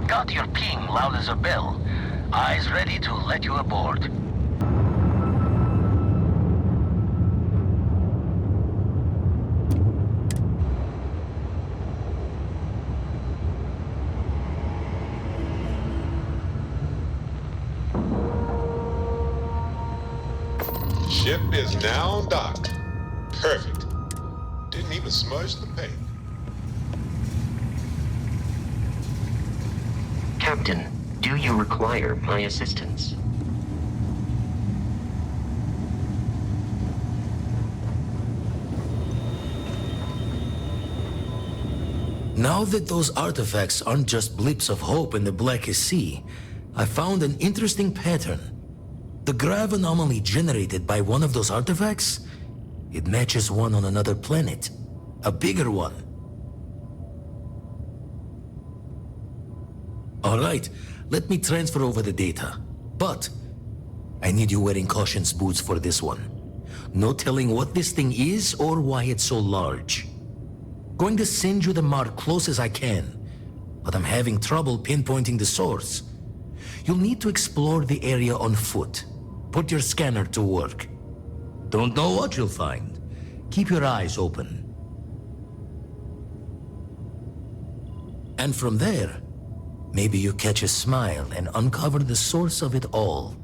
Got your ping loud as a bell. Eyes ready to let you aboard. Ship is now docked. Perfect. Didn't even smudge the paint. Captain, do you require my assistance? Now that those artifacts aren't just blips of hope in the blackest sea, I found an interesting pattern. The grav anomaly generated by one of those artifacts, it matches one on another planet. A bigger one. Alright, let me transfer over the data. But I need you wearing caution's boots for this one. No telling what this thing is or why it's so large. Going to send you the mark close as I can, but I'm having trouble pinpointing the source. You'll need to explore the area on foot. Put your scanner to work. Don't know what you'll find. Keep your eyes open. And from there, maybe you catch a smile and uncover the source of it all.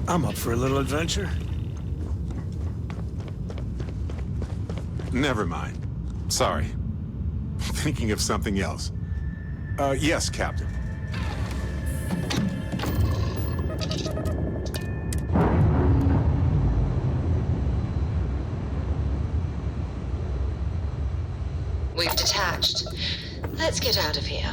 I'm up for a little adventure. Never mind. Sorry. Thinking of something else. Yes, Captain. We've detached. Let's get out of here.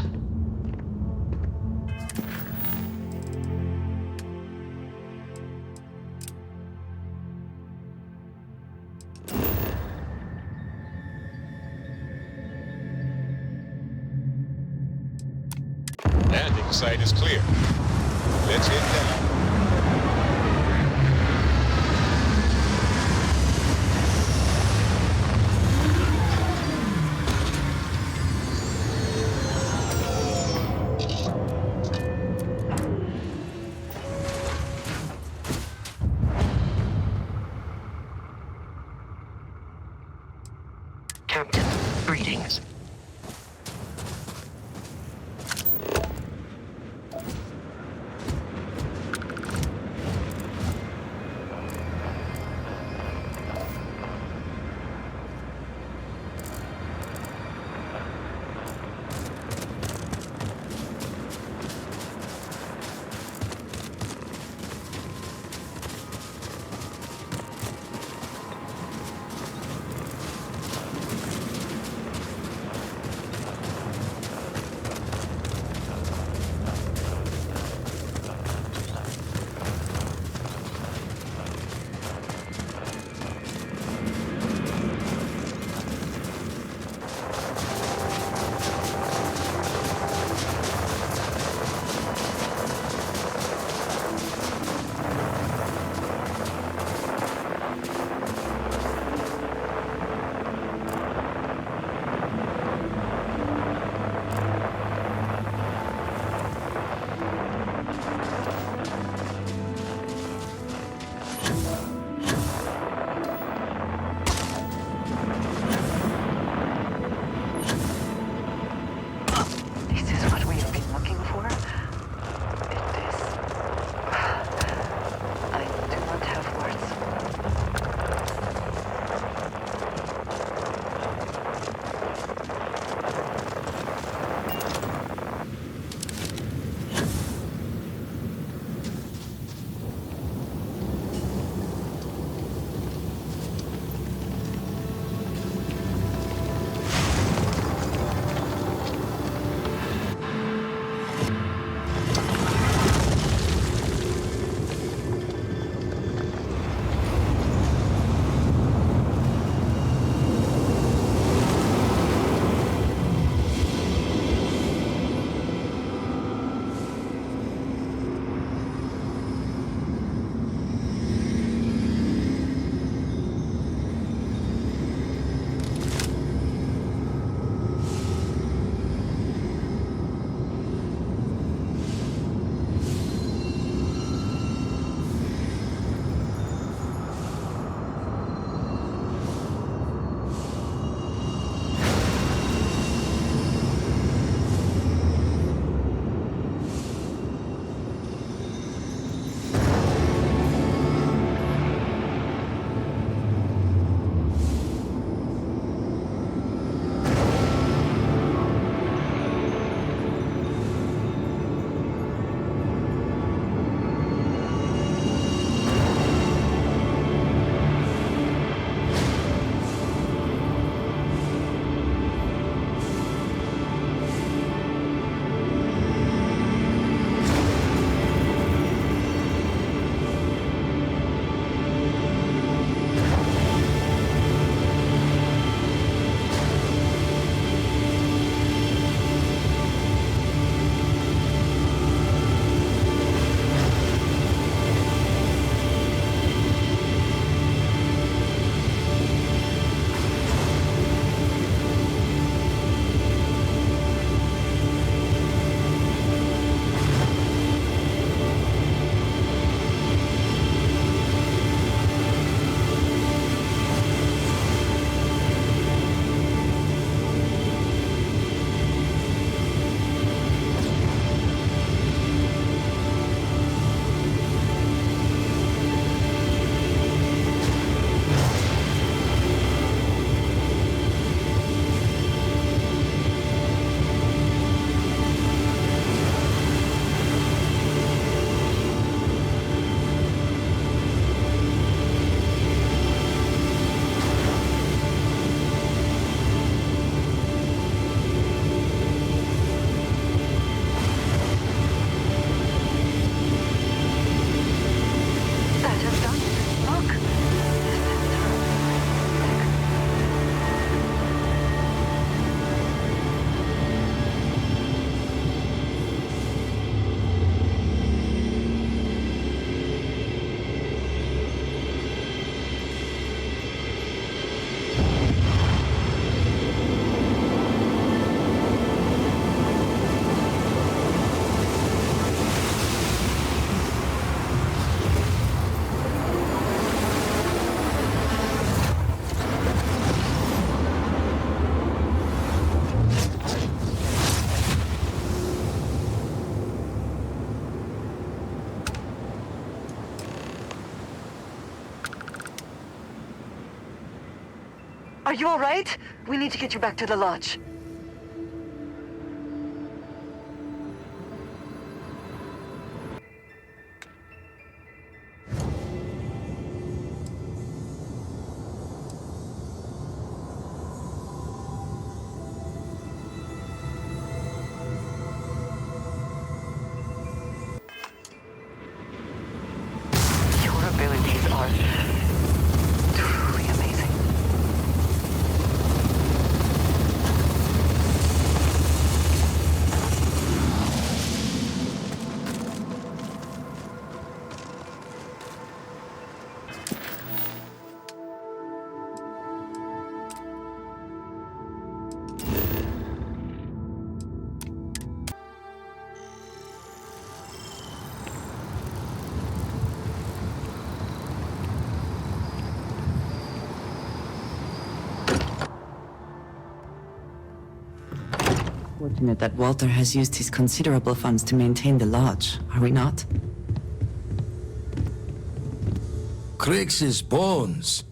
Landing site is clear. Let's head down. Captain, greetings. Are you all right? We need to get you back to the lodge. Your abilities are truly amazing. Fortunate that Walter has used his considerable funds to maintain the lodge, are we not? Crix's bones.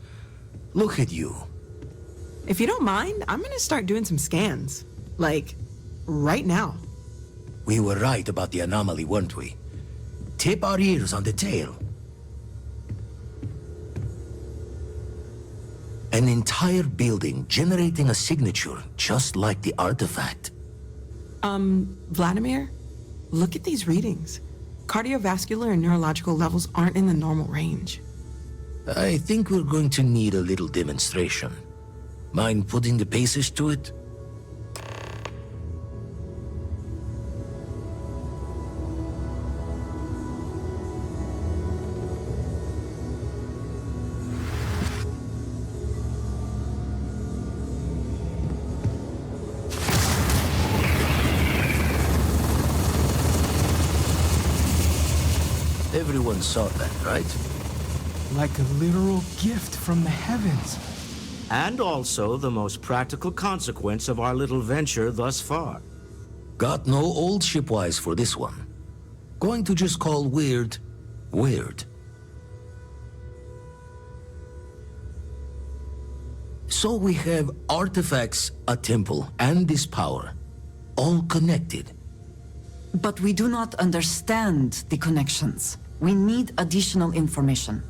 Look at you. If you don't mind, I'm gonna start doing some scans. Like, right now. We were right about the anomaly, weren't we? Tip our ears on the tail. An entire building generating a signature just like the artifact. Vladimir, look at these readings. Cardiovascular and neurological levels aren't in the normal range. I think we're going to need a little demonstration. Mind putting the paces to it? Everyone saw that, right? Like a literal gift from the heavens. And also the most practical consequence of our little venture thus far. Got no old shipwise for this one. Going to just call weird, weird. So we have artifacts, a temple, and this power. All connected. But we do not understand the connections. We need additional information.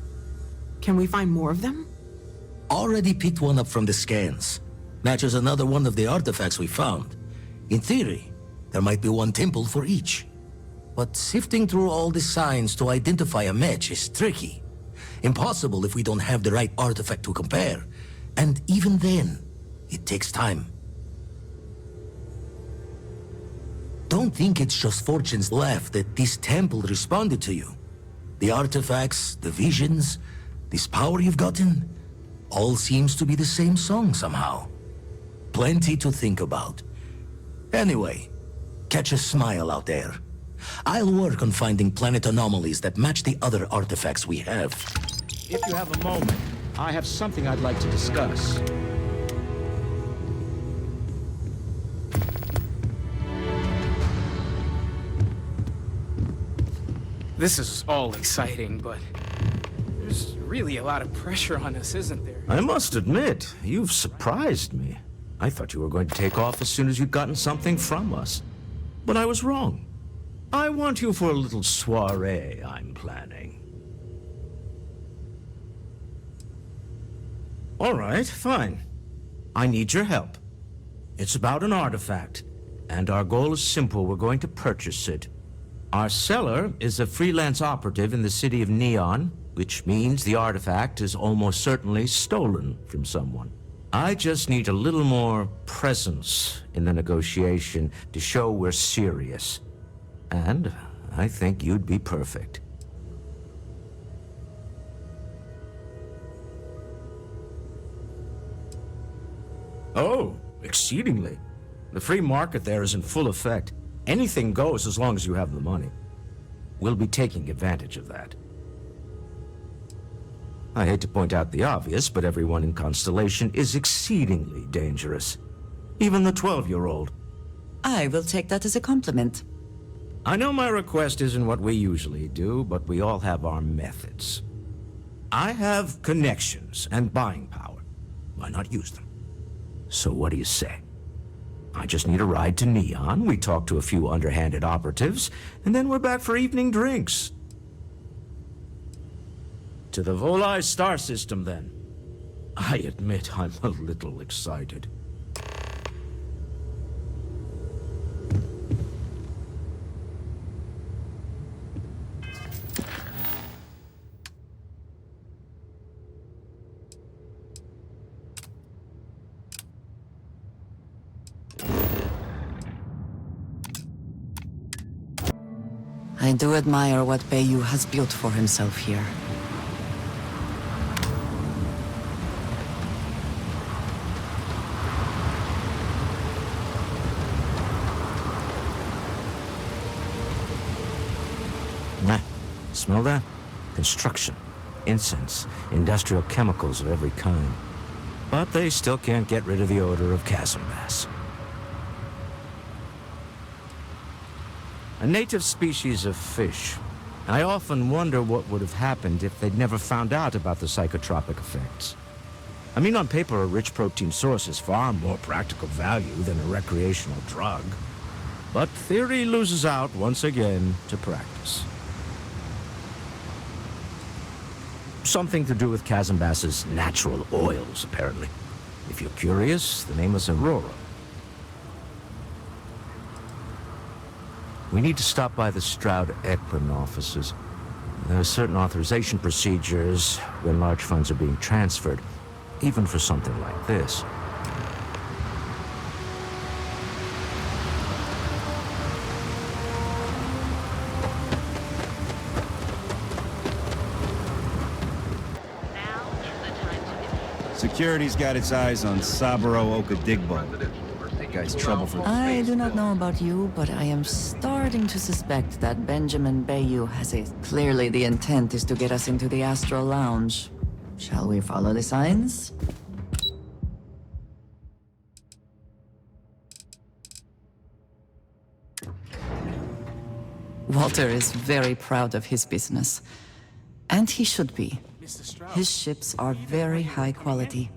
Can we find more of them? Already picked one up from the scans. Matches another one of the artifacts we found. In theory, there might be one temple for each. But sifting through all the signs to identify a match is tricky. Impossible if we don't have the right artifact to compare. And even then, it takes time. Don't think it's just Fortune's laugh that this temple responded to you. The artifacts, the visions, this power you've gotten, all seems to be the same song somehow. Plenty to think about. Anyway, catch a smile out there. I'll work on finding planet anomalies that match the other artifacts we have. If you have a moment, I have something I'd like to discuss. This is all exciting, but there's really a lot of pressure on us, isn't there? I must admit, you've surprised me. I thought you were going to take off as soon as you'd gotten something from us. But I was wrong. I want you for a little soiree I'm planning. All right, fine. I need your help. It's about an artifact, and our goal is simple. We're going to purchase it. Our seller is a freelance operative in the city of Neon, which means the artifact is almost certainly stolen from someone. I just need a little more presence in the negotiation to show we're serious. And I think you'd be perfect. Oh, exceedingly. The free market there is in full effect. Anything goes as long as you have the money. We'll be taking advantage of that. I hate to point out the obvious, but everyone in Constellation is exceedingly dangerous. Even the 12-year-old. I will take that as a compliment. I know my request isn't what we usually do, but we all have our methods. I have connections and buying power. Why not use them? So what do you say? I just need a ride to Neon, we talk to a few underhanded operatives, and then we're back for evening drinks. To the Volai star system, then. I admit I'm a little excited. I do admire what Bayou has built for himself here. Nah, smell that? Construction, incense, industrial chemicals of every kind. But they still can't get rid of the odor of Casambas. A native species of fish. I often wonder what would have happened if they'd never found out about the psychotropic effects. I mean, on paper, a rich protein source is far more practical value than a recreational drug. But theory loses out once again to practice. Something to do with Casambas's natural oils, apparently. If you're curious, the name is Aurora. We need to stop by the Stroud-Eklund offices. There are certain authorization procedures when large funds are being transferred, even for something like this. Security's got its eyes on Saburo Okadigbo. That guy's trouble for... I do not know about you, but I am starting to suspect that Benjamin Bayou has it. Clearly the intent is to get us into the Astral Lounge. Shall we follow the signs? Walter is very proud of his business. And he should be. His ships are very high quality.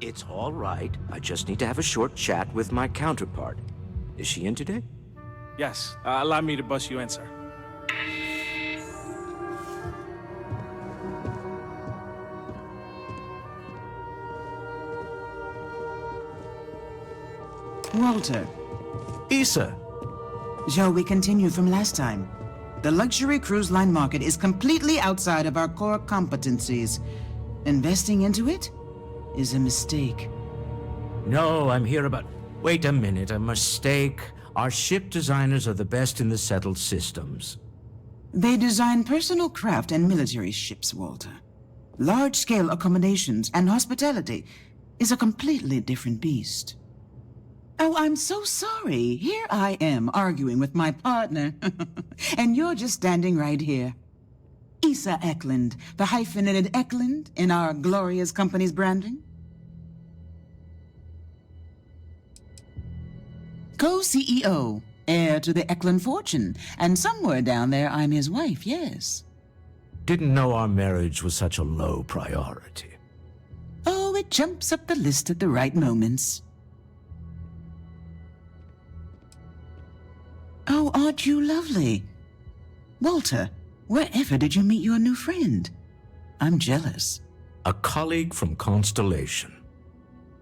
It's all right. I just need to have a short chat with my counterpart. Is she in today? Yes, allow me to bust you in, sir. Walter. Issa. Shall we continue from last time? The luxury cruise line market is completely outside of our core competencies. Investing into it is a mistake. No, I'm here about... Wait a minute, a mistake. Our ship designers are the best in the settled systems. They design personal craft and military ships, Walter. Large-scale accommodations and hospitality is a completely different beast. Oh, I'm so sorry. Here I am arguing with my partner. And you're just standing right here. Issa Eklund, the hyphenated Eklund in our glorious company's branding. Co-CEO, heir to the Eklund fortune, and somewhere down there I'm his wife, yes. Didn't know our marriage was such a low priority. Oh, it jumps up the list at the right moments. Oh, aren't you lovely? Walter, wherever did you meet your new friend? I'm jealous. A colleague from Constellation.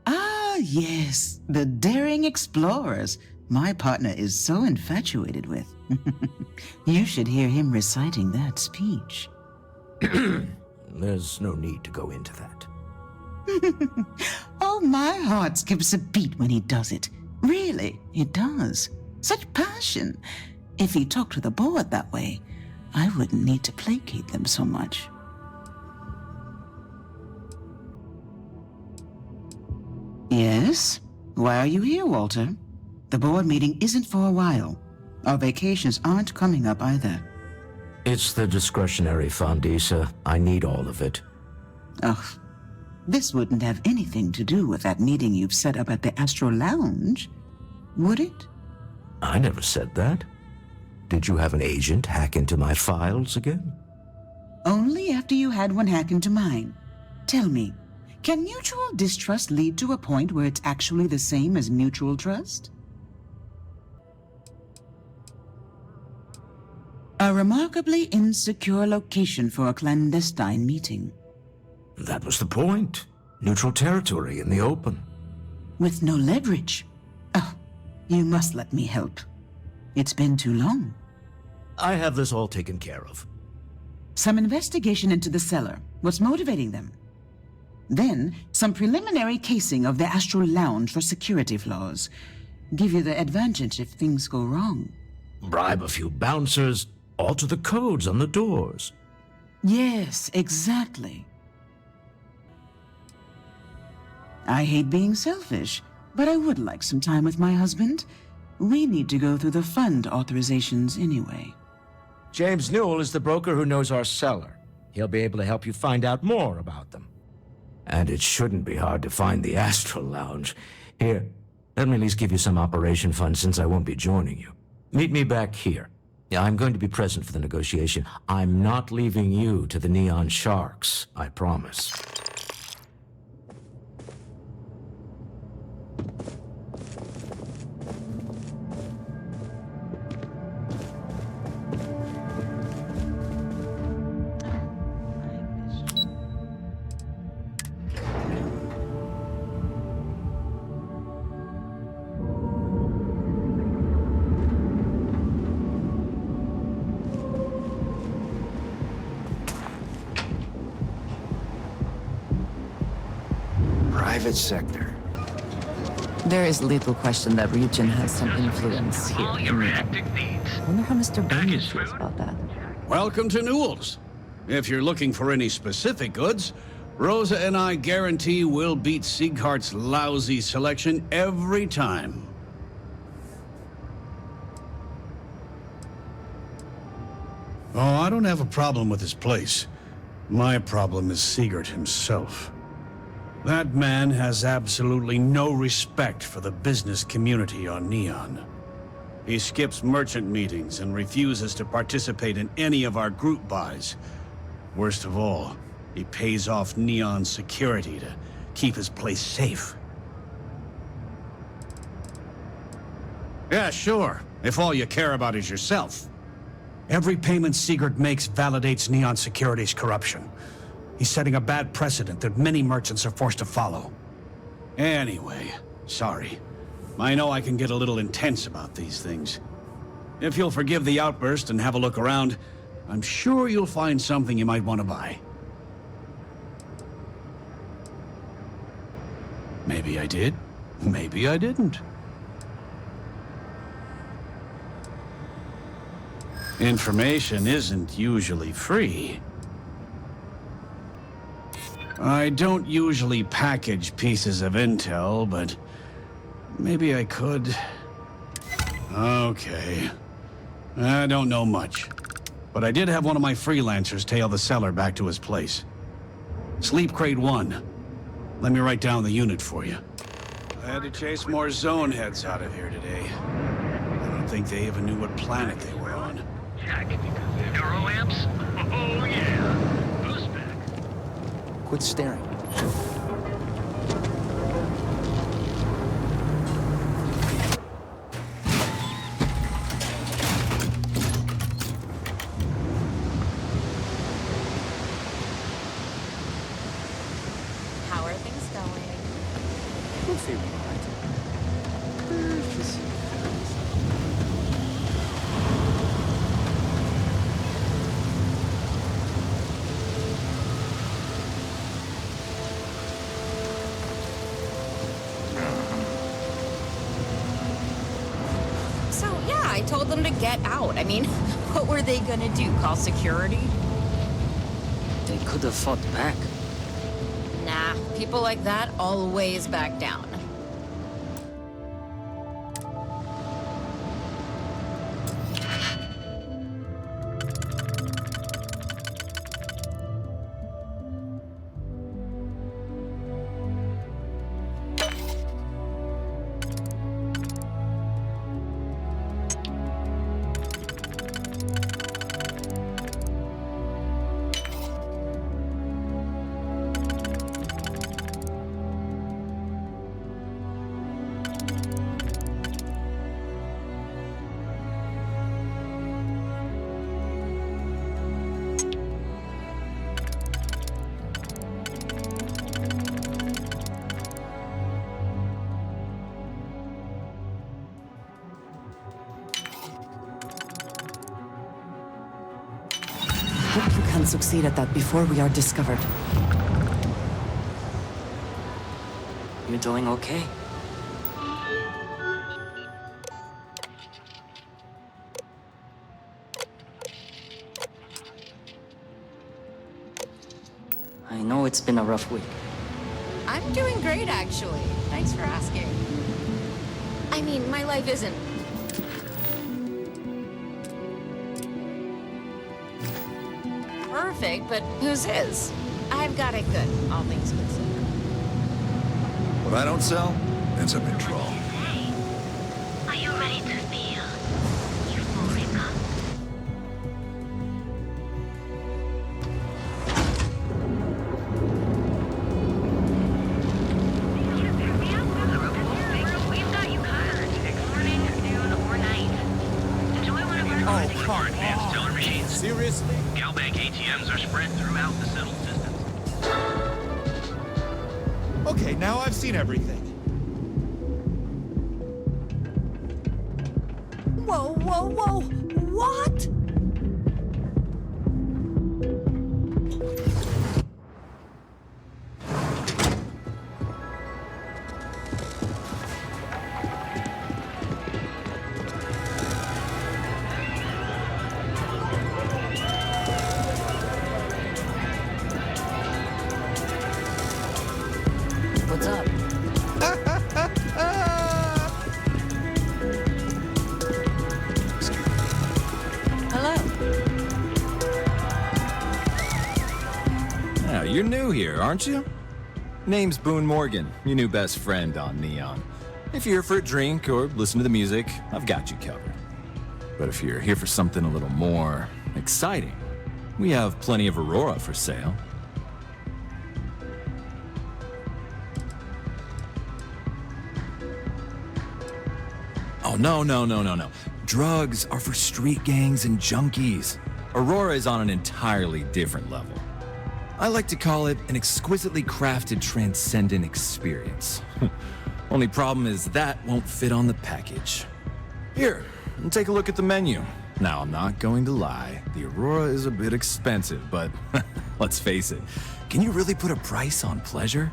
Ah, yes, the daring explorers my partner is so infatuated with. You should hear him reciting that speech. There's no need to go into that. Oh, my heart skips a beat when he does it. Really, it does. Such passion. If he talked to the board that way, I wouldn't need to placate them so much. Yes? Why are you here, Walter? The board meeting isn't for a while. Our vacations aren't coming up either. It's the discretionary fund, Issa. I need all of it. Ugh. This wouldn't have anything to do with that meeting you've set up at the Astro Lounge, would it? I never said that. Did you have an agent hack into my files again? Only after you had one hack into mine. Tell me, Can mutual distrust lead to a point where it's actually the same as mutual trust? A remarkably insecure location for a clandestine meeting. That was the point. Neutral territory in the open. With no leverage. Oh, you must let me help. It's been too long. I have this all taken care of. Some investigation into the cellar. What's motivating them? Then, some preliminary casing of the Astral Lounge for security flaws. Give you the advantage if things go wrong. Bribe a few bouncers, alter the codes on the doors. Yes, exactly. I hate being selfish, but I would like some time with my husband. We need to go through the fund authorizations anyway. James Newell is the broker who knows our cellar. He'll be able to help you find out more about them. And it shouldn't be hard to find the Astral Lounge. Here, let me at least give you some operation funds since I won't be joining you. Meet me back here. Yeah, I'm going to be present for the negotiation. I'm not leaving you to the Neon Sharks, I promise. Private sector. There is little question that region has some influence here. All your reacting needs. I wonder how Mr. Bailey feels about that. Welcome to Newell's. If you're looking for any specific goods, Rosa and I guarantee we'll beat Sieghart's lousy selection every time. Oh, I don't have a problem with this place. My problem is Siegert himself. That man has absolutely no respect for the business community on Neon. He skips merchant meetings and refuses to participate in any of our group buys. Worst of all, he pays off Neon security to keep his place safe. Yeah, sure, if all you care about is yourself. Every payment Siegert makes validates Neon Security's corruption. He's setting a bad precedent that many merchants are forced to follow. Anyway, sorry. I know I can get a little intense about these things. If you'll forgive the outburst and have a look around, I'm sure you'll find something you might want to buy. Maybe I did, maybe I didn't. Information isn't usually free. I don't usually package pieces of intel, but maybe I could. Okay. I don't know much, but I did have one of my freelancers tail the seller back to his place. Sleep Crate 1. Let me write down the unit for you. I had to chase more zone heads out of here today. I don't think they even knew what planet they were on. Jack, neuroamps? Oh yeah. Who's back? Quit staring. How are things going? We'll figure it out. So, yeah, I told them to get out. I mean, what were they gonna do? Call security? They could have fought back. Nah, people like that always back down. Hope you can succeed at that before we are discovered. You doing okay? I know it's been a rough week. I'm doing great, actually. Thanks for asking. I mean, my life isn't perfect, but whose is? I've got it good, all things considered. What I don't sell ends up in draw. Are you ready to feel euphoric? We've got you covered. Morning, noon, or night. Enjoy one of our more advanced teller machines. Seriously? Galbank ATMs are spread throughout the settled systems. Okay, now I've seen everything. Whoa, whoa, whoa! What? What's up? Hello. Yeah, you're new here, aren't you? Name's Boone Morgan, your new best friend on Neon. If you're here for a drink or listen to the music, I've got you covered. But if you're here for something a little more exciting, we have plenty of Aurora for sale. Oh, no. Drugs are for street gangs and junkies. Aurora is on an entirely different level. I like to call it an exquisitely crafted transcendent experience. Only problem is that won't fit on the package. Here, take a look at the menu. Now, I'm not going to lie, the Aurora is a bit expensive, but let's face it, can you really put a price on pleasure?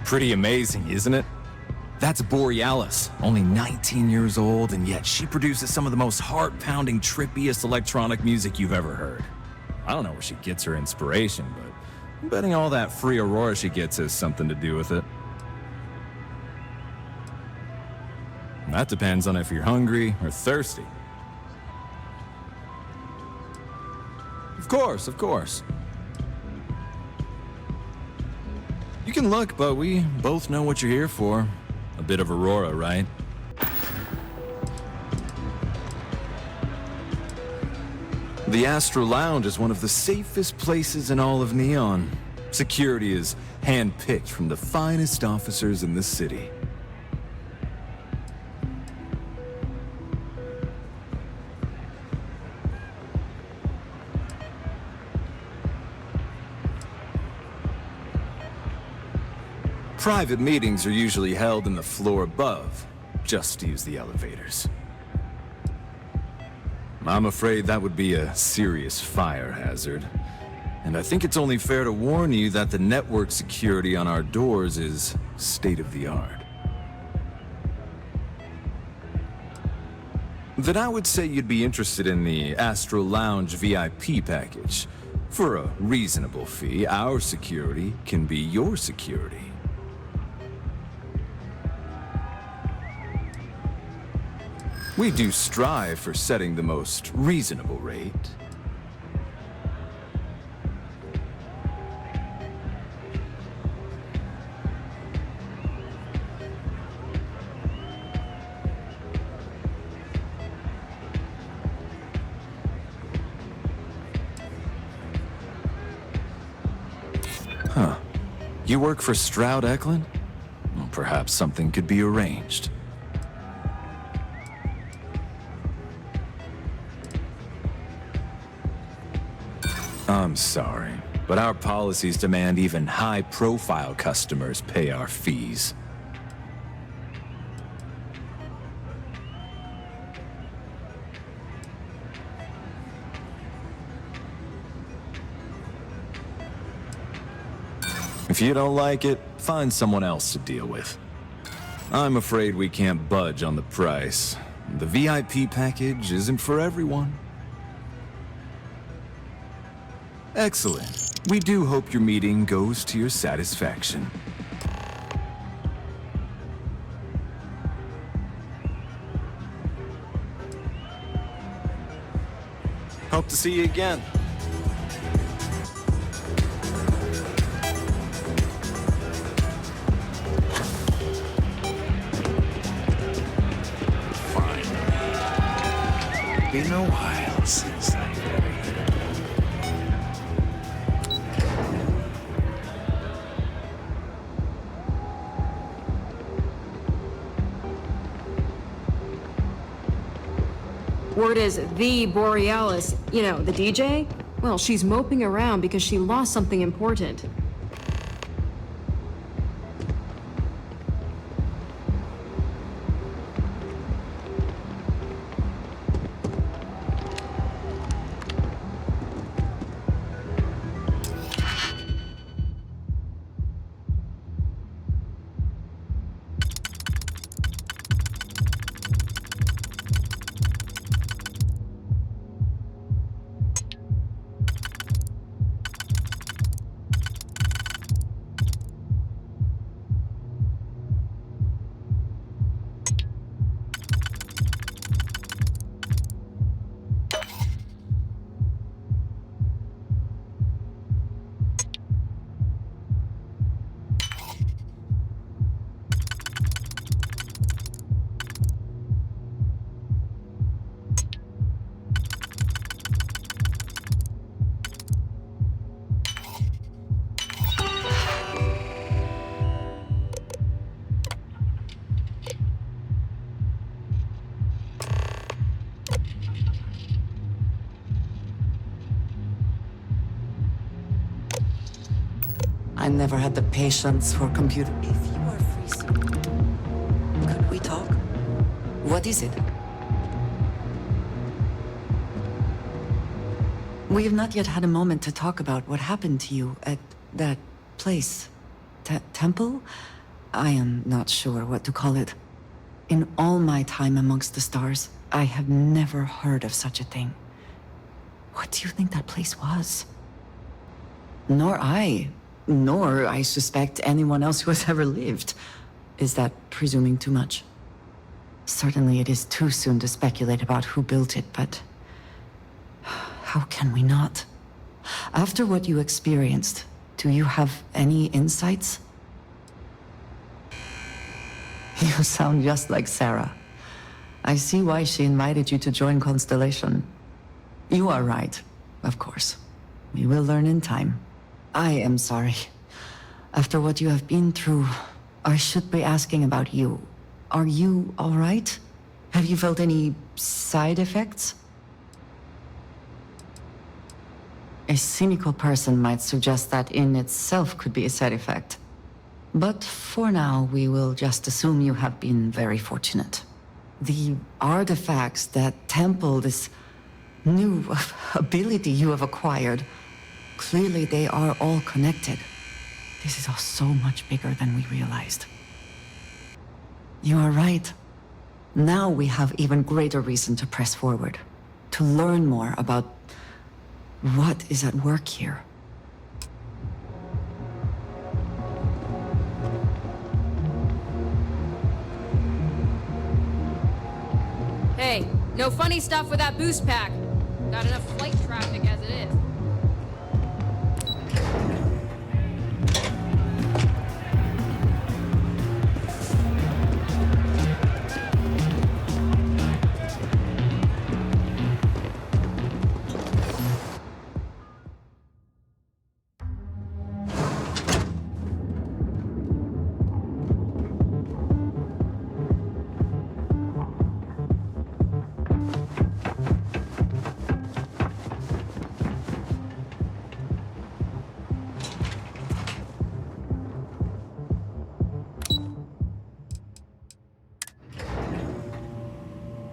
Pretty amazing, isn't it? That's Borealis, only 19 years old, and yet she produces some of the most heart-pounding, trippiest electronic music you've ever heard. I don't know where she gets her inspiration, but I'm betting all that free Aurora she gets has something to do with it. That depends on if you're hungry or thirsty. Of course. You can look, but we both know what you're here for. A bit of Aurora, right? The Astro Lounge is one of the safest places in all of Neon. Security is handpicked from the finest officers in the city. Private meetings are usually held in the floor above. Just use the elevators. I'm afraid that would be a serious fire hazard. And I think it's only fair to warn you that the network security on our doors is state-of-the-art. Then I would say you'd be interested in the Astro Lounge VIP package. For a reasonable fee, our security can be your security. We do strive for setting the most reasonable rate. Huh. You work for Stroud Eklund? Well, perhaps something could be arranged. I'm sorry. but our policies demand even high-profile customers pay our fees. If you don't like it, find someone else to deal with. I'm afraid we can't budge on the price. The VIP package isn't for everyone. Excellent. We do hope your meeting goes to your satisfaction. Hope to see you again. Been a while since I've been here. Word is the Borealis, you know, the DJ? Well, she's moping around because she lost something important. I never had the patience for computer. If you are free soon, could we talk? What is it? We have not yet had a moment to talk about what happened to you at that place. Temple? I am not sure what to call it. In all my time amongst the stars, I have never heard of such a thing. What do you think that place was? Nor I suspect anyone else who has ever lived. Is that presuming too much? Certainly it is too soon to speculate about who built it, but how can we not? After what you experienced, do you have any insights? You sound just like Sarah. I see why she invited you to join Constellation. You are right, of course. We will learn in time. I am sorry. After what you have been through, I should be asking about you. Are you all right? Have you felt any side effects? A cynical person might suggest that in itself could be a side effect. But for now, we will just assume you have been very fortunate. The artifacts that temple this new ability you have acquired, clearly they are all connected. This is all so much bigger than we realized. You are right. Now we have even greater reason to press forward, to learn more about what is at work here. Hey, no funny stuff with that boost pack. Got enough flight traffic as it is.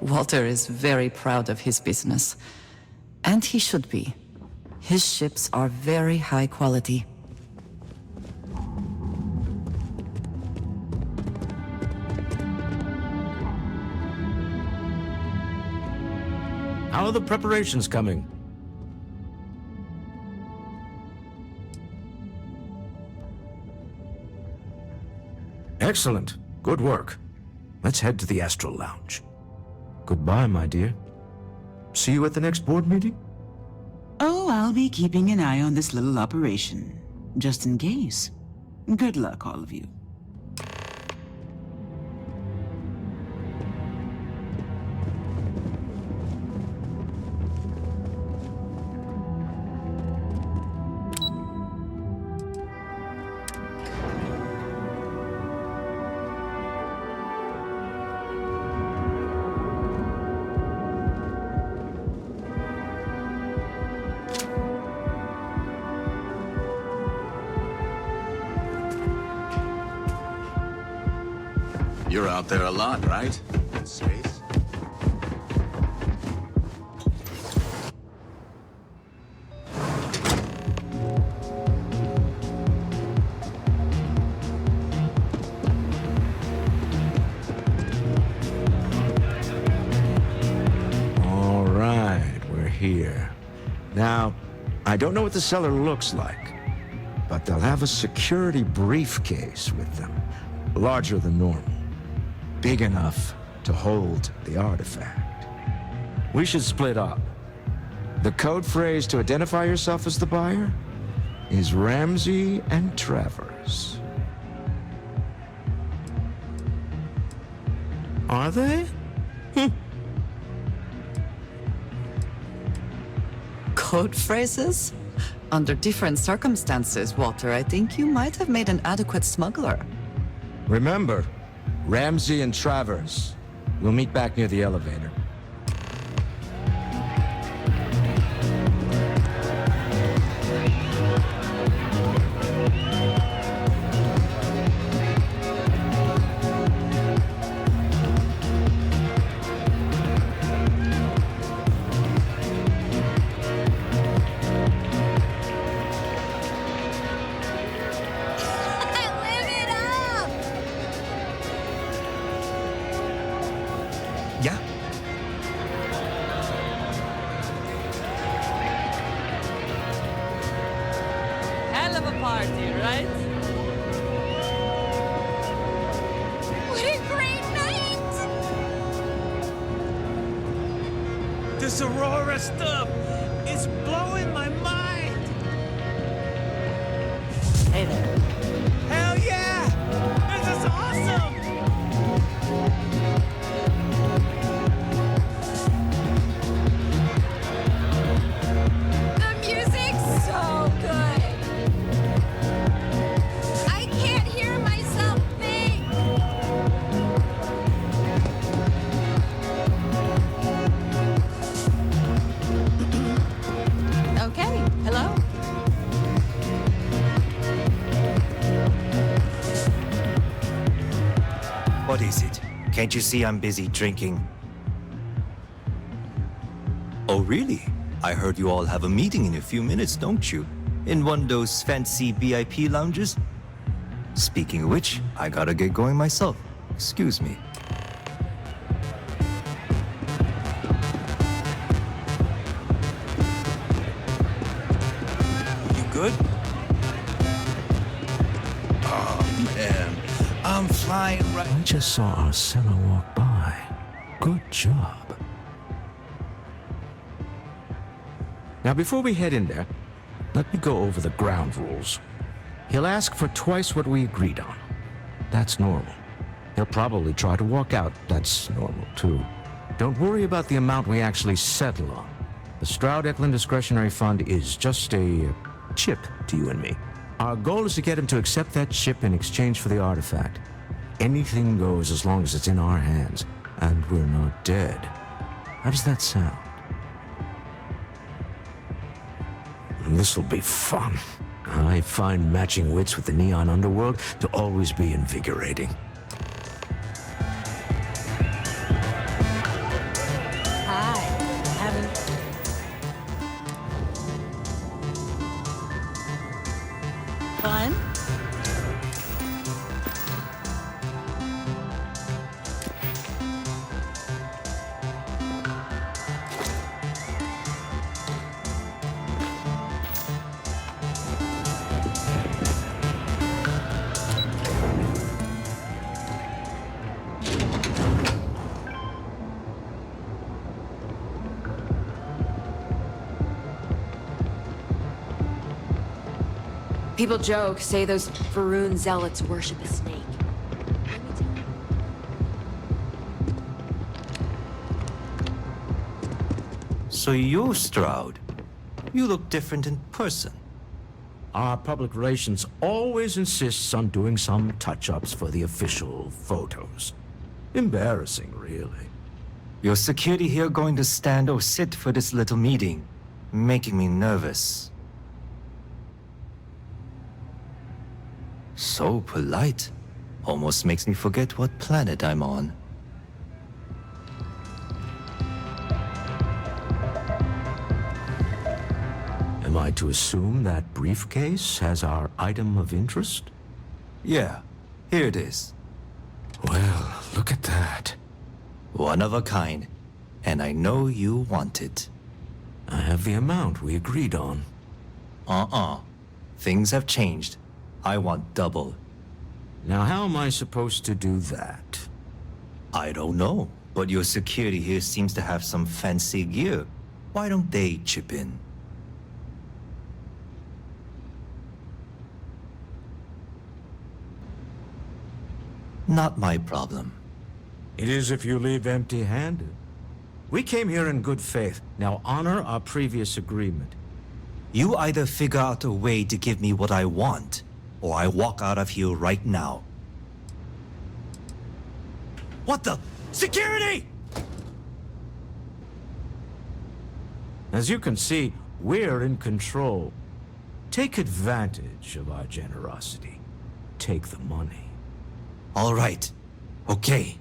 Walter is very proud of his business. And he should be. His ships are very high quality. How are the preparations coming? Excellent. Good work. Let's head to the Astral Lounge. Goodbye, my dear. See you at the next board meeting? Oh, I'll be keeping an eye on this little operation, just in case. Good luck, all of you. You're out there a lot, right? In space? All right, we're here. Now, I don't know what the cellar looks like, but they'll have a security briefcase with them, larger than normal. Big enough to hold the artifact. We should split up. The code phrase to identify yourself as the buyer is Ramsey and Travers. Are they? Code phrases? Under different circumstances, Walter, I think you might have made an adequate smuggler. Remember, Ramsey and Travers. We'll meet back near the elevator. Yeah. Hell of a party, right? What a great night! This Aurora stuff is blowing my mind! Hey there. Hell yeah! This is awesome! The music's so good! I can't hear myself think! Okay, hello. What is it? Can't you see I'm busy drinking? Oh, really? I heard you all have a meeting in a few minutes, don't you? In one of those fancy VIP lounges? Speaking of which, I gotta get going myself. Excuse me. You good? Oh, man. I'm flying right... I just saw our cellar walk by. Good job. Now, before we head in there, let me go over the ground rules. He'll ask for twice what we agreed on. That's normal. He'll probably try to walk out. That's normal, too. Don't worry about the amount we actually settle on. The Stroud-Eklund Discretionary Fund is just a chip to you and me. Our goal is to get him to accept that chip in exchange for the artifact. Anything goes as long as it's in our hands, and we're not dead. How does that sound? This'll be fun. I find matching wits with the neon underworld to always be invigorating. fun? People joke, say those Faroon zealots worship a snake. So you're Stroud. You look different in person. Our public relations always insists on doing some touch-ups for the official photos. Embarrassing, really. Your security here going to stand or sit for this little meeting, making me nervous. So polite. Almost makes me forget what planet I'm on. Am I to assume that briefcase has our item of interest? Yeah, here it is. Well, look at that. One of a kind. And I know you want it. I have the amount we agreed on. Things have changed. I want double. Now, how am I supposed to do that? I don't know, but your security here seems to have some fancy gear. Why don't they chip in? Not my problem. It is if you leave empty-handed. We came here in good faith. Now honor our previous agreement. You either figure out a way to give me what I want, or I walk out of here right now. What the? Security! As you can see, we're in control. Take advantage of our generosity. Take the money. All right. Okay.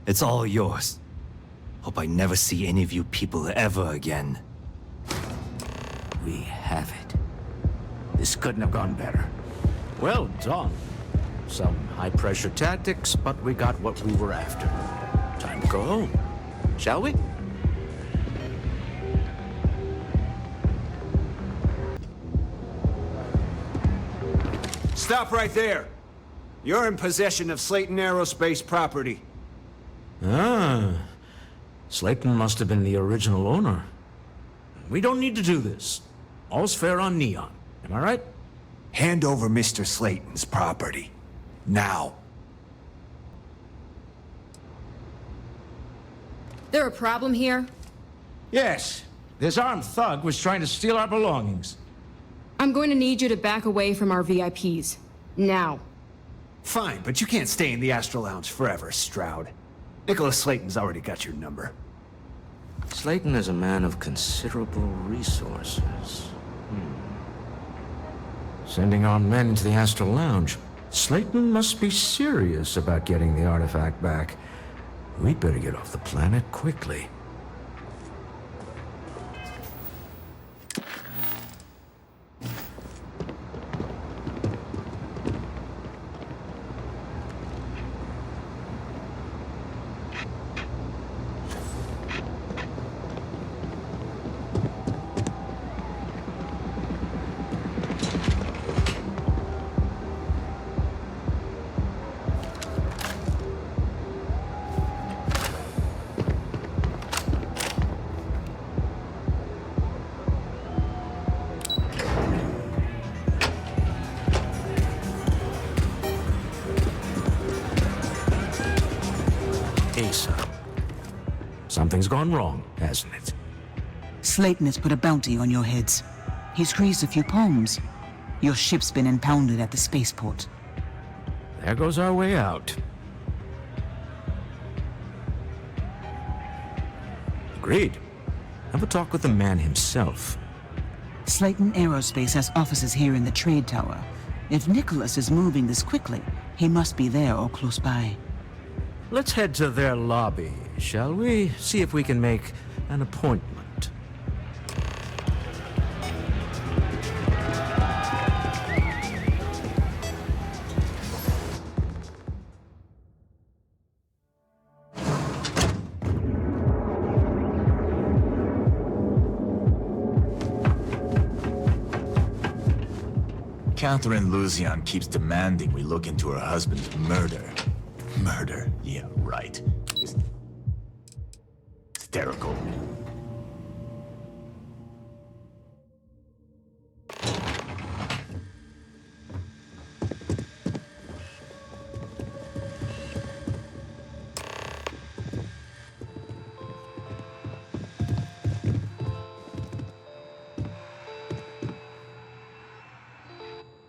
It's all yours. Hope I never see any of you people ever again. We have it. This couldn't have gone better. Well done. Some high-pressure tactics, but we got what we were after. Time to go home, shall we? Stop right there. You're in possession of Slayton Aerospace property. Ah. Slayton must have been the original owner. We don't need to do this. All's fair on Neon. Am I right? Hand over Mr. Slayton's property. Now. There a problem here? Yes. This armed thug was trying to steal our belongings. I'm going to need you to back away from our VIPs. Now. Fine, but you can't stay in the Astro Lounge forever, Stroud. Nicholas Slayton's already got your number. Slayton is a man of considerable resources. Sending armed men into the Astro Lounge. Slayton must be serious about getting the artifact back. We'd better get off the planet quickly. Something's gone wrong, hasn't it? Slayton has put a bounty on your heads. He's raised a few palms. Your ship's been impounded at the spaceport. There goes our way out. Agreed. Have a talk with the man himself. Slayton Aerospace has offices here in the trade tower. If Nicholas is moving this quickly, he must be there or close by. Let's head to their lobby, shall we? See if we can make an appointment. Catherine Luzian keeps demanding we look into her husband's murder. Murder? Yeah, right. It's hysterical.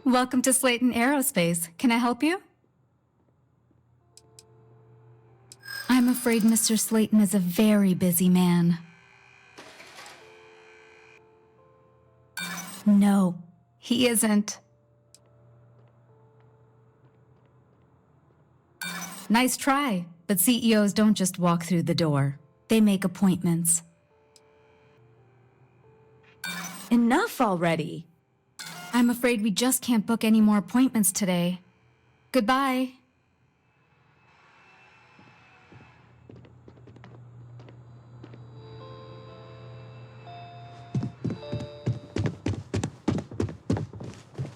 Welcome to Slayton Aerospace. Can I help you? I'm afraid Mr. Slayton is a very busy man. No, he isn't. Nice try, but CEOs don't just walk through the door. They make appointments. Enough already. I'm afraid we just can't book any more appointments today. Goodbye.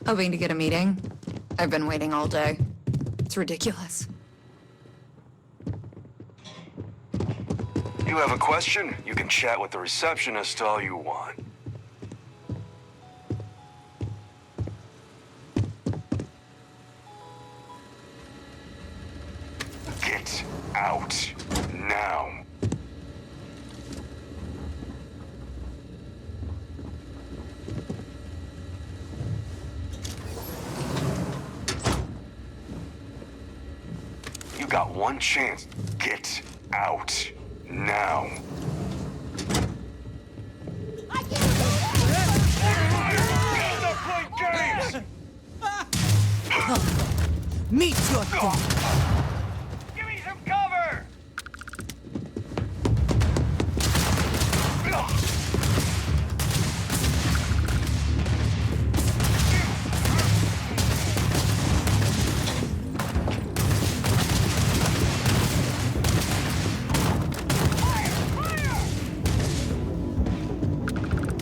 Hoping to get a meeting? I've been waiting all day. It's ridiculous. You have a question? You can chat with the receptionist all you want. Get out now. You got one chance. Get out now. Meet your death. Give me some cover!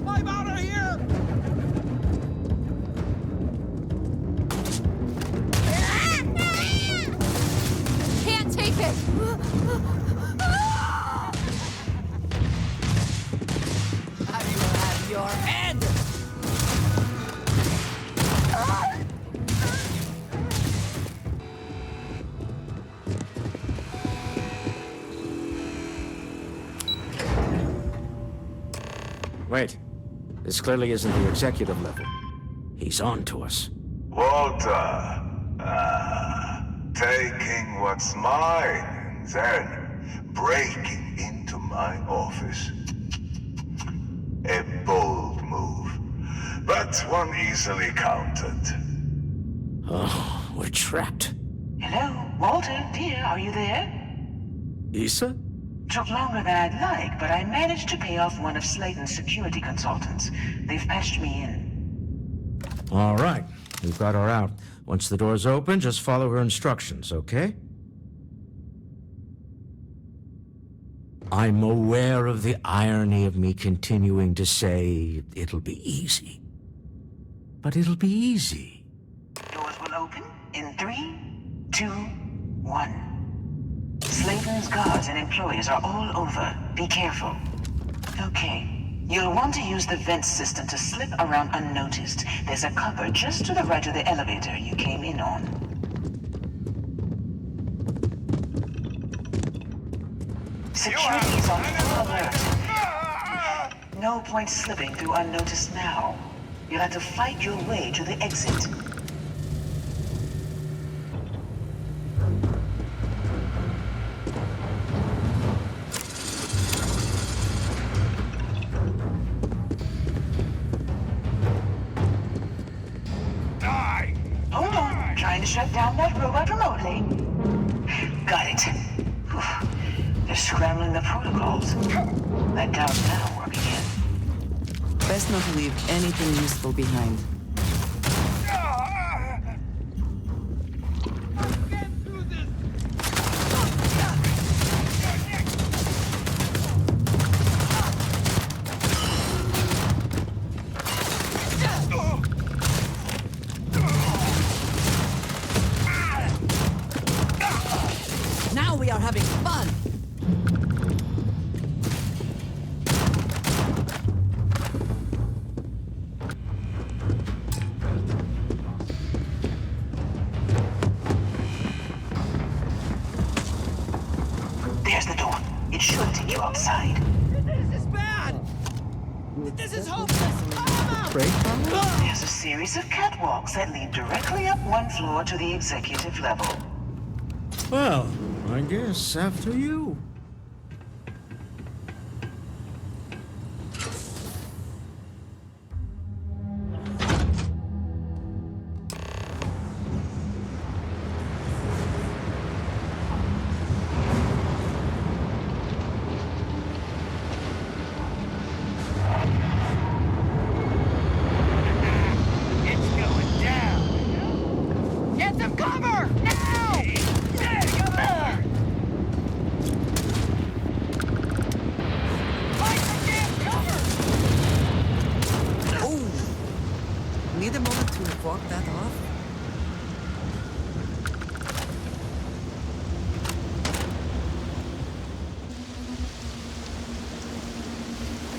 I'm out of here! Can't take it! I will have your head! Wait. This clearly isn't the executive level. He's on to us. Walter, taking what's mine and then breaking into my office. A bold move, but one easily countered. Oh, we're trapped. Hello, Walter, dear, are you there? Issa? Took longer than I'd like, but I managed to pay off one of Slayton's security consultants. They've patched me in. All right. We've got her out. Once the door's open, just follow her instructions, okay? I'm aware of the irony of me continuing to say it'll be easy. But it'll be easy. Doors will open in 3, 2, 1. Slayton's guards and employees are all over. Be careful. Okay. You'll want to use the vent system to slip around unnoticed. There's a cupboard just to the right of the elevator you came in on. Security is on full alert. No point slipping through unnoticed now. You'll have to fight your way to the exit. Hold on, trying to shut down that robot remotely. Got it. Whew. They're scrambling the protocols. I doubt that'll work again. Best not to leave anything useful behind. having fun. There's the door. It should take you outside. This is bad! This is hopeless! There's a series of catwalks that lead directly up one floor to the executive level. Well, I guess after you. Get some cover! Now! Need a moment to walk that off?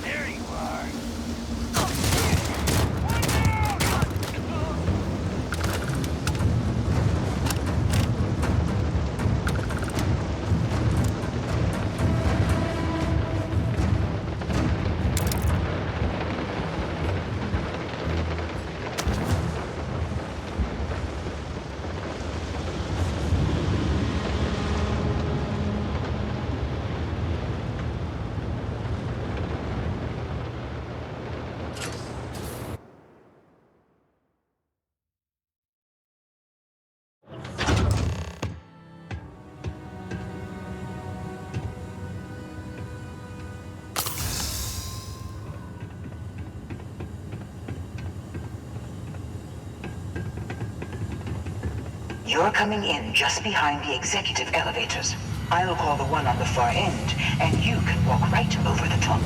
There you are. You're coming in just behind the executive elevators. I'll call the one on the far end, and you can walk right over the top.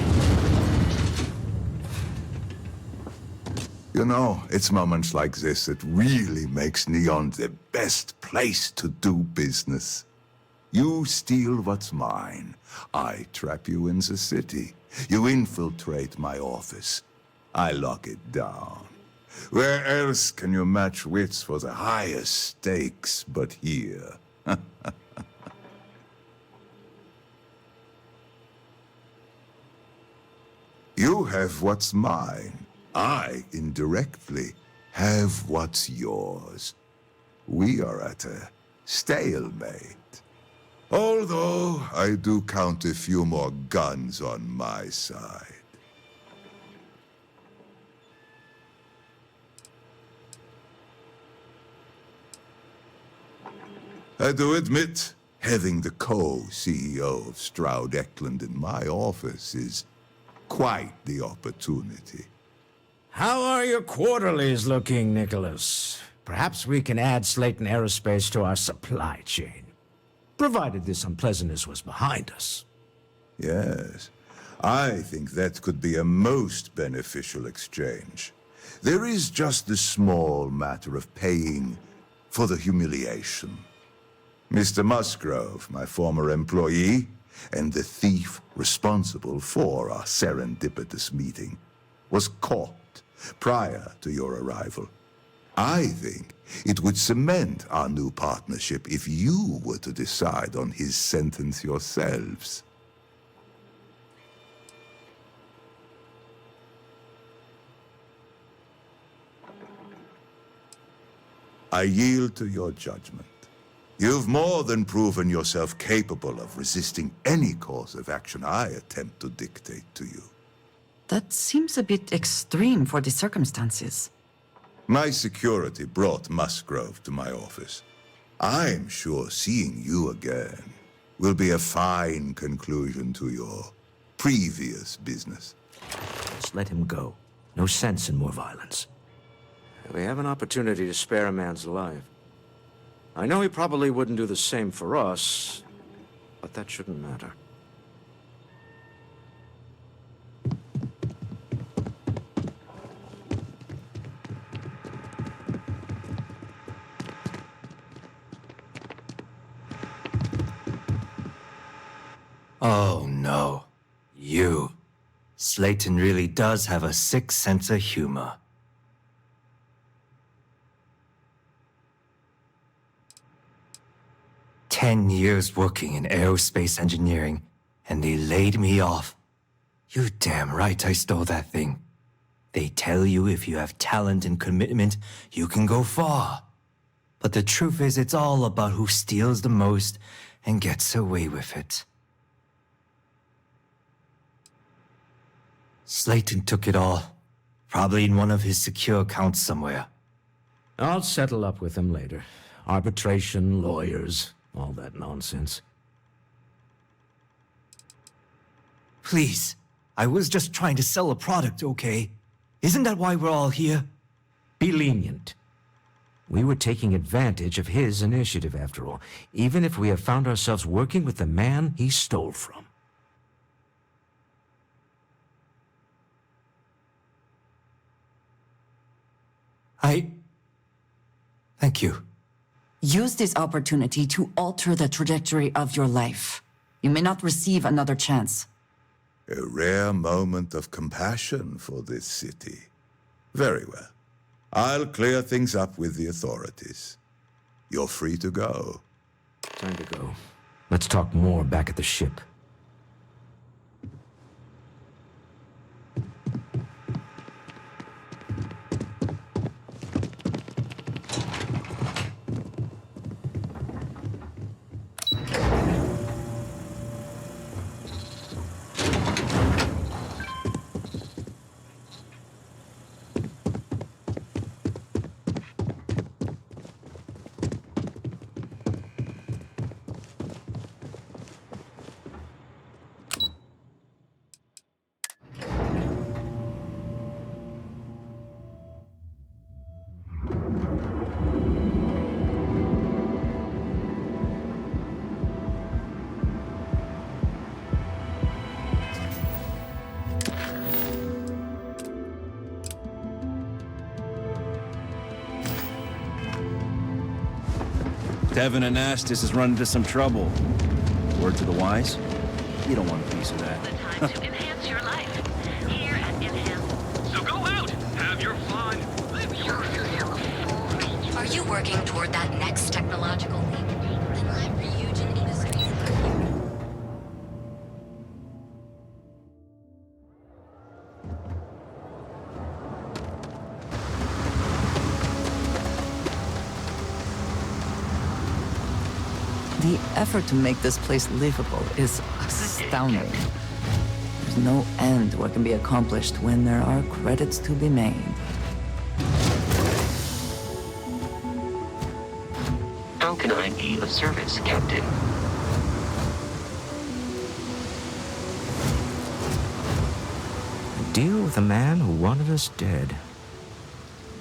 You know, it's moments like this that really makes Neon the best place to do business. You steal what's mine. I trap you in the city. You infiltrate my office. I lock it down. Where else can you match wits for the highest stakes but here? You have what's mine. I, indirectly, have what's yours. We are at a stalemate. Although I do count a few more guns on my side. I do admit, having the co-CEO of Stroud Eklund in my office is quite the opportunity. How are your quarterlies looking, Nicholas? Perhaps we can add Slayton Aerospace to our supply chain, provided this unpleasantness was behind us. Yes, I think that could be a most beneficial exchange. There is just the small matter of paying for the humiliation. Mr. Musgrove, my former employee, and the thief responsible for our serendipitous meeting, was caught prior to your arrival. I think it would cement our new partnership if you were to decide on his sentence yourselves. I yield to your judgment. You've more than proven yourself capable of resisting any course of action I attempt to dictate to you. That seems a bit extreme for the circumstances. My security brought Musgrove to my office. I'm sure seeing you again will be a fine conclusion to your previous business. Just let him go. No sense in more violence. We have an opportunity to spare a man's life. I know he probably wouldn't do the same for us, but that shouldn't matter. Oh no. You. Slayton really does have a sick sense of humor. "10 years working in aerospace engineering, and they laid me off. You damn right I stole that thing. They tell you if you have talent and commitment, you can go far. But the truth is, it's all about who steals the most and gets away with it. Slayton took it all. Probably in one of his secure accounts somewhere. I'll settle up with him later. Arbitration, lawyers, all that nonsense. Please, I was just trying to sell a product, okay? Isn't that why we're all here? Be lenient. We were taking advantage of his initiative, after all, even if we have found ourselves working with the man he stole from. Thank you. Use this opportunity to alter the trajectory of your life. You may not receive another chance. A rare moment of compassion for this city. Very well. I'll clear things up with the authorities. You're free to go. Time to go. Let's talk more back at the ship. Devin Anastas has run into some trouble. Word to the wise? You don't want a piece of that. Time to enhance your life. Here at Enhance. So go out, have your fun, live your Are you working toward that next technological leap? Then I'm Ryujin Industries. The effort to make this place livable is astounding. There's no end to what can be accomplished when there are credits to be made. How can I be of service, Captain? Deal with a man who wanted us dead.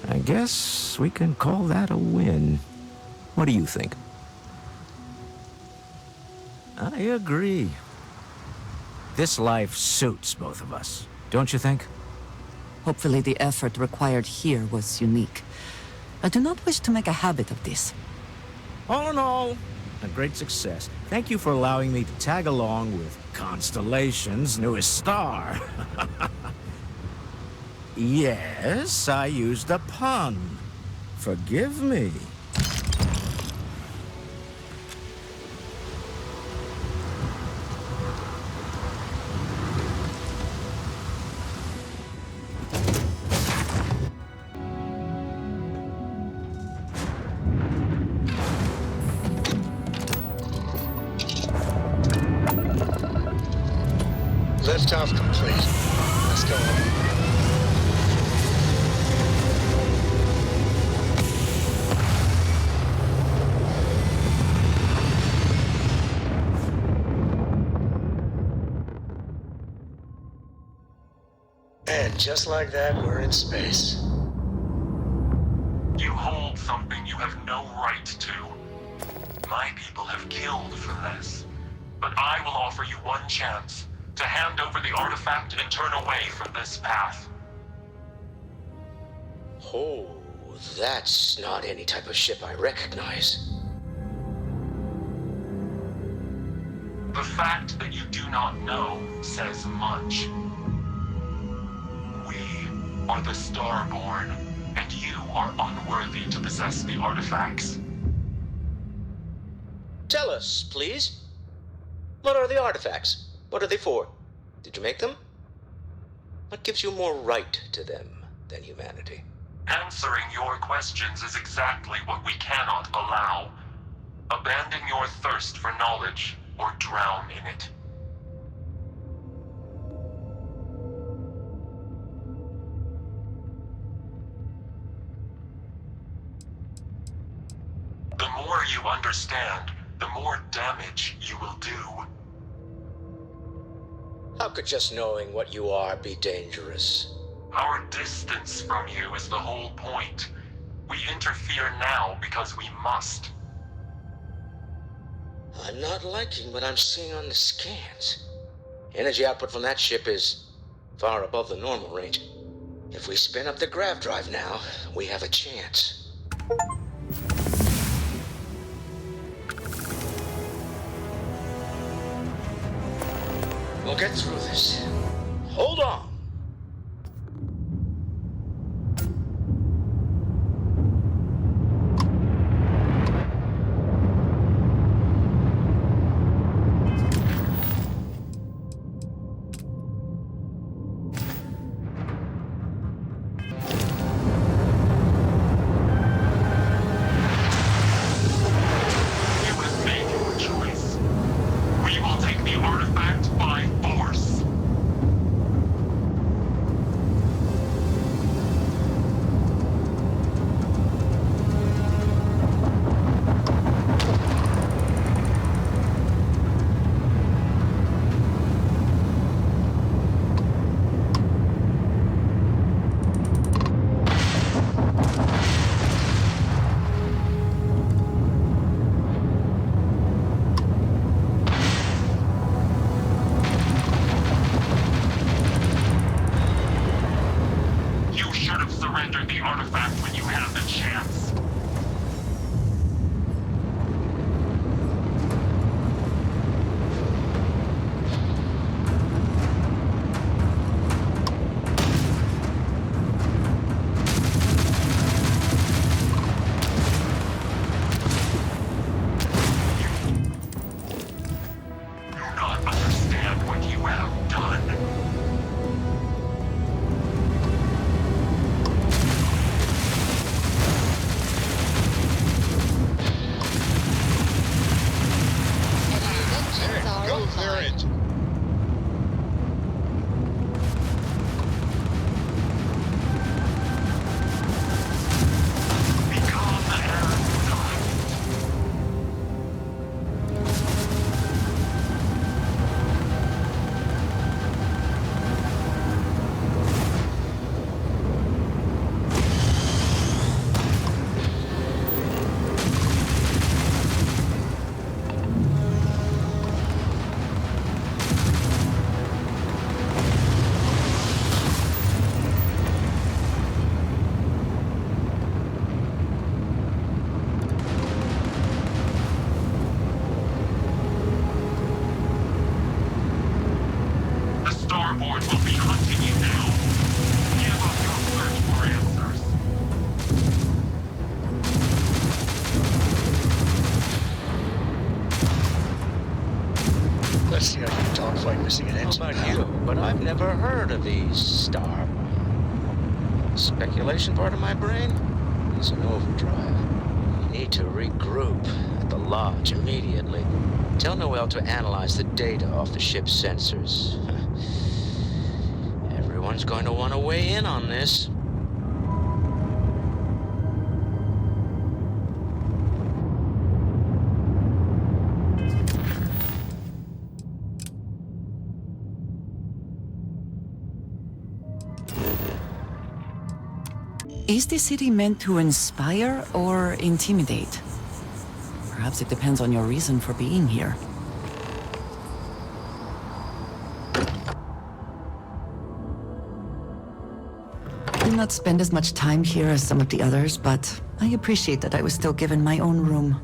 I guess we can call that a win. What do you think? I agree. This life suits both of us, don't you think? Hopefully the effort required here was unique. I do not wish to make a habit of this. All in all, a great success. Thank you for allowing me to tag along with Constellation's newest star. Yes, I used a pun. Forgive me. Liftoff complete. Let's go home. And just like that, we're in space. You hold something you have no right to. My people have killed for this. But I will offer you one chance to hand over the artifact and turn away from this path. Oh, that's not any type of ship I recognize. The fact that you do not know says much. We are the Starborn, and you are unworthy to possess the artifacts. Tell us, please. What are the artifacts? What are they for? Did you make them? What gives you more right to them than humanity? Answering your questions is exactly what we cannot allow. Abandon your thirst for knowledge, or drown in it. The more you understand, the more damage you will do. How could just knowing what you are be dangerous? Our distance from you is the whole point. We interfere now because we must. I'm not liking what I'm seeing on the scans. Energy output from that ship is far above the normal range. If we spin up the grav drive now, we have a chance. We'll get through this. Hold on. Let's see how you dogfight missing an engine. How about you? But I've never heard of these Starborn. Speculation part of my brain is in overdrive. We need to regroup at the lodge immediately. Tell Noel to analyze the data off the ship's sensors. Everyone's going to want to weigh in on this. Is the city meant to inspire or intimidate? Perhaps it depends on your reason for being here. I did not spend as much time here as some of the others, but I appreciate that I was still given my own room.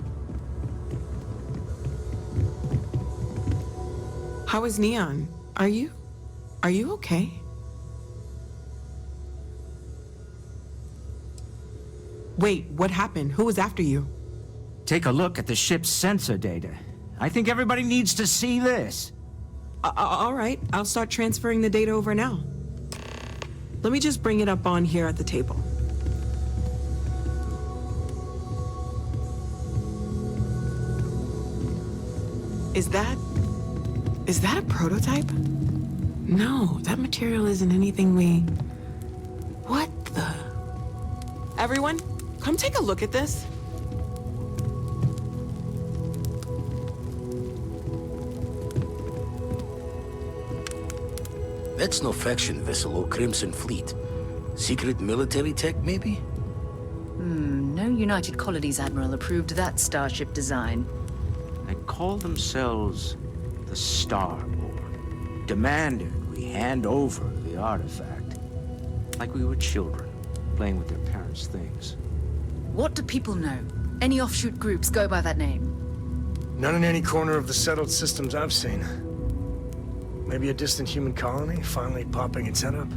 How is Neon? Are you okay? Wait, what happened? Who was after you? Take a look at the ship's sensor data. I think everybody needs to see this. All right, I'll start transferring the data over now. Let me just bring it up on here at the table. Is that a prototype? No, that material isn't anything we... What the... Everyone, come take a look at this. That's no faction vessel or Crimson Fleet. Secret military tech, maybe? No United Colonies Admiral approved that starship design. They call themselves the Starborn. Demanded we hand over the artifact. Like we were children, playing with their parents' things. What do people know? Any offshoot groups go by that name? None in any corner of the settled systems I've seen. Maybe a distant human colony finally popping its head up?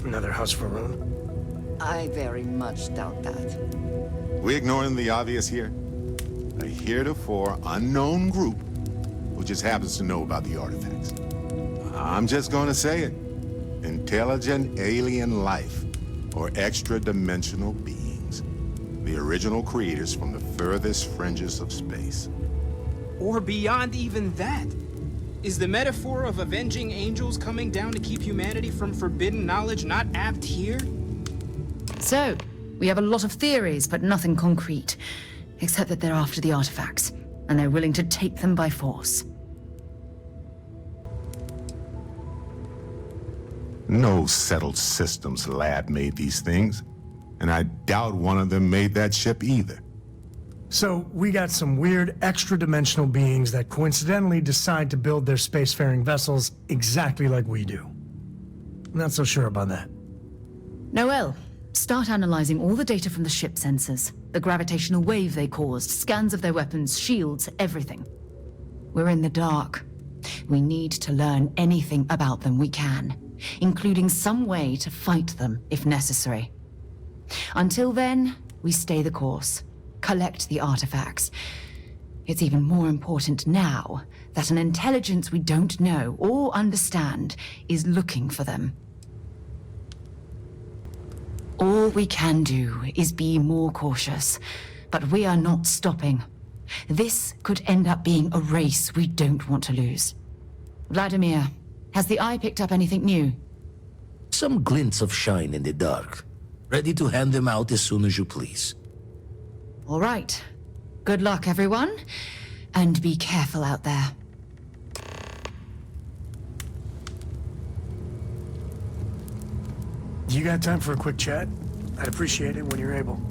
Another house for Varun? I very much doubt that. We ignoring the obvious here? A heretofore unknown group who just happens to know about the artifacts. I'm just gonna say it. Intelligent alien life, or extra-dimensional beings. The original creators from the furthest fringes of space. Or beyond even that. Is the metaphor of avenging angels coming down to keep humanity from forbidden knowledge not apt here? So, we have a lot of theories, but nothing concrete. Except that they're after the artifacts, and they're willing to take them by force. No settled systems lab made these things, and I doubt one of them made that ship either. So, we got some weird extra-dimensional beings that coincidentally decide to build their spacefaring vessels exactly like we do. Not so sure about that. Noel, start analyzing all the data from the ship sensors. The gravitational wave they caused, scans of their weapons, shields, everything. We're in the dark. We need to learn anything about them we can, including some way to fight them if necessary. Until then, we stay the course. Collect the artifacts. It's even more important now that an intelligence we don't know or understand is looking for them. All we can do is be more cautious, but we are not stopping. This could end up being a race we don't want to lose. Vladimir, has the Eye picked up anything new? Some glints of shine in the dark. Ready to hand them out as soon as you please. All right. Good luck, everyone. And be careful out there. You got time for a quick chat? I'd appreciate it when you're able.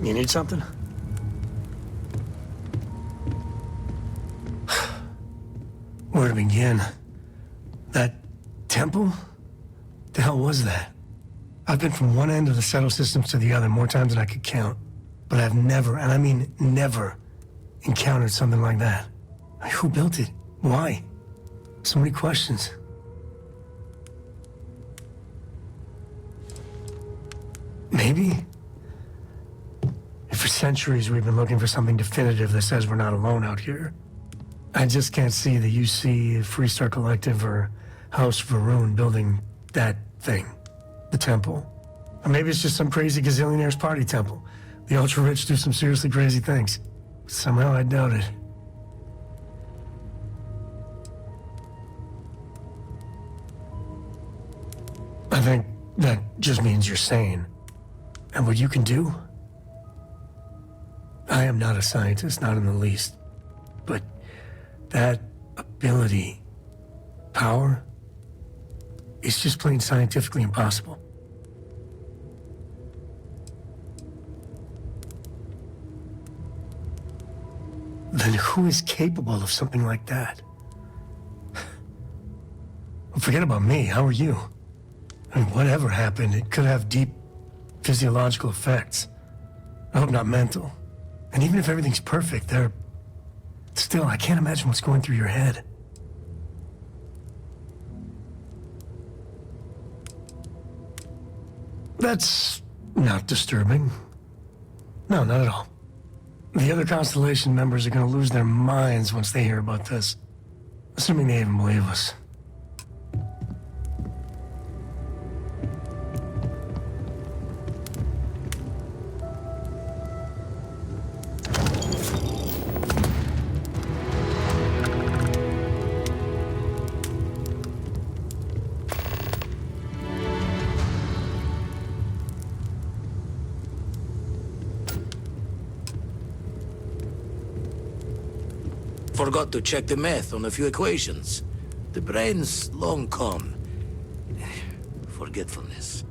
You need something? Where to begin? That temple? The hell was that? I've been from one end of the settled systems to the other more times than I could count. But I've never, and I mean never, encountered something like that. Who built it? Why? So many questions. Maybe? For centuries we've been looking for something definitive that says we're not alone out here. I just can't see the UC, Freestar Collective, or House Varun building that thing. The temple. Or maybe it's just some crazy gazillionaire's party temple. The ultra-rich do some seriously crazy things. Somehow I doubt it. I think that just means you're sane. And what you can do? I am not a scientist, not in the least. But that ability, power, it's just plain scientifically impossible. Then who is capable of something like that? Well, forget about me, how are you? I mean, whatever happened, it could have deep physiological effects. I hope not mental. And even if everything's perfect, still, I can't imagine what's going through your head. That's not disturbing. No, not at all. The other Constellation members are going to lose their minds once they hear about this. Assuming they even believe us. Forgot to check the math on a few equations. The brain's long gone. Forgetfulness.